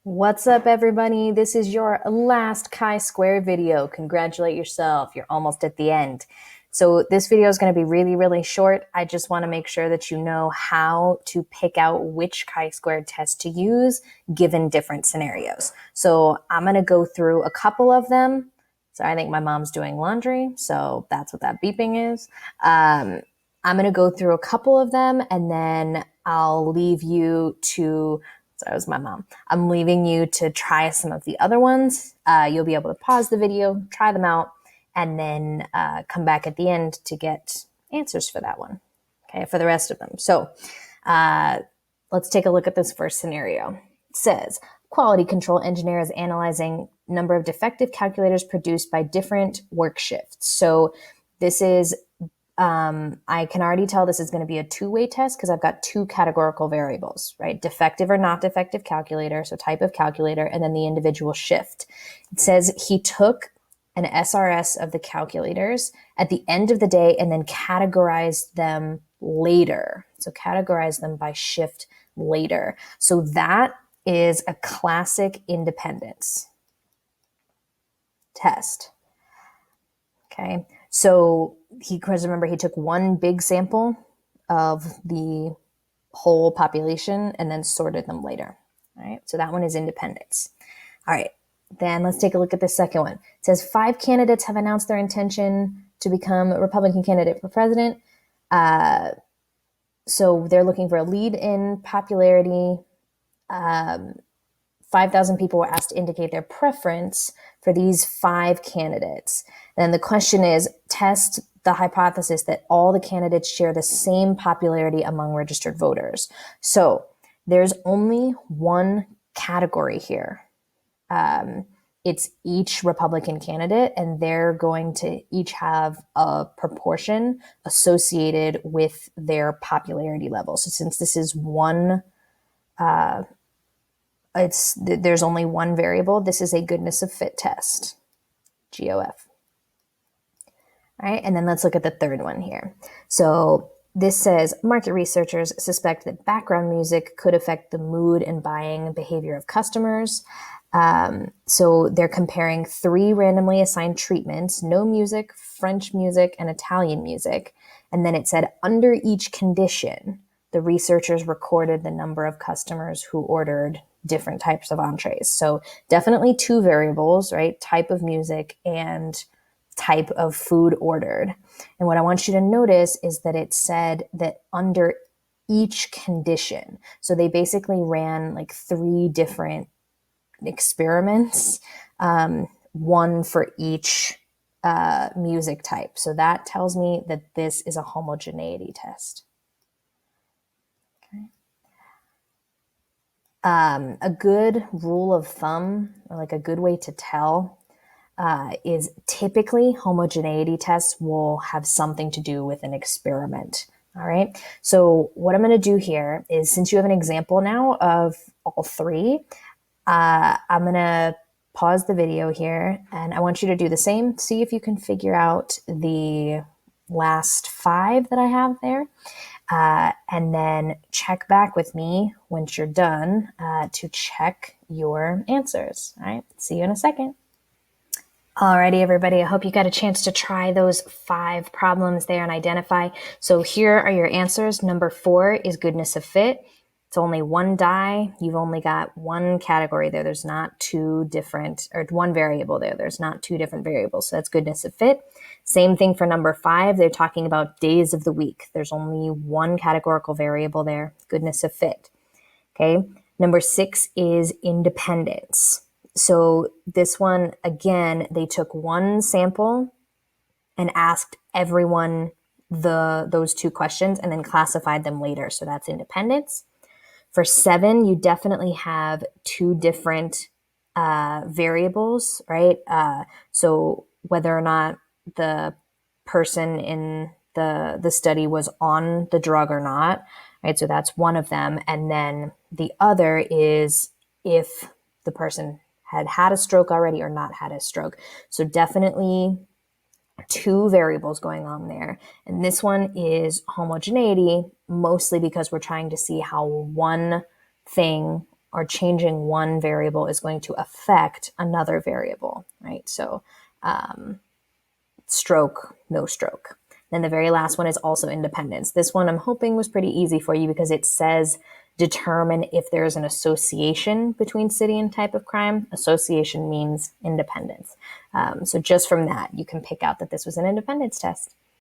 What's up, everybody? This is your last chi-square video. Congratulate yourself. You're almost at the end. So this video is going to be really, really short. I just want to make sure that you know how to pick out which chi-square test to use given different scenarios. So I'm going to go through a couple of them. So I think my mom's doing laundry, so that's what that beeping is. I'm going to go through a couple of them, and then I'll leave you to so that was my mom. I'm leaving you to try some of the other ones. You'll be able to pause the video, try them out, and then come back at the end to get answers for that one, okay, for the rest of them. So let's take a look at this first scenario. It says, quality control engineer is analyzing number of defective calculators produced by different work shifts. So this is I can already tell this is going to be a two-way test because I've got two categorical variables, right? Defective or not defective calculator, so type of calculator, and then the individual shift. It says he took an SRS of the calculators at the end of the day and then categorized them later. So categorize them by shift later. So that is a classic independence test. Okay, so remember he took one big sample of the whole population and then sorted them later. All right, so that one is independence. All right, then let's take a look at the second one. It says 5 candidates have announced their intention to become a Republican candidate for president. So they're looking for a lead in popularity. 5,000 people were asked to indicate their preference for these 5 candidates. Then the question is, test the hypothesis that all the candidates share the same popularity among registered voters. So there's only one category here. It's each Republican candidate, and they're going to each have a proportion associated with their popularity level. So since this is one there's only one variable. This is a goodness of fit test, GOF. All right, and then let's look at the third one here. So this says market researchers suspect that background music could affect the mood and buying behavior of customers. So they're comparing 3 randomly assigned treatments: no music, French music, and Italian music. And then it said under each condition, the researchers recorded the number of customers who ordered different types of entrees. So definitely 2 variables, right? Type of music and type of food ordered. And what I want you to notice is that it said that under each condition. So they basically ran like 3 different experiments, one for each music type. So that tells me that this is a homogeneity test. A good rule of thumb, or like a good way to tell, is typically homogeneity tests will have something to do with an experiment. All right. So what I'm going to do here is, since you have an example now of all 3, I'm going to pause the video here, and I want you to do the same. See if you can figure out the last 5 that I have there. And then check back with me once you're done to check your answers. All right, see you in a second. Alrighty, everybody, I hope you got a chance to try those 5 problems there and identify. So here are your answers. Number 4 is goodness of fit. It's only 1 die. You've only got 1 category there. There's not 2 different, or 1 variable there. There's not 2 different variables. So that's goodness of fit. Same thing for number 5. They're talking about days of the week. There's only 1 categorical variable there, goodness of fit. Okay. Number 6 is independence. So this one, again, they took 1 sample and asked everyone those 2 questions and then classified them later. So that's independence. For 7, you definitely have 2 different variables, right? So whether or not the person in the study was on the drug or not, right? So that's one of them. And then the other is if the person had a stroke already or not had a stroke. So definitely 2 variables going on there. And this one is homogeneity, mostly because we're trying to see how one thing or changing one variable is going to affect another variable, right? So stroke, no stroke. Then the very last one is also independence. This one I'm hoping was pretty easy for you because it says determine if there's an association between city and type of crime. Association means independence. So just from that, you can pick out that this was an independence test.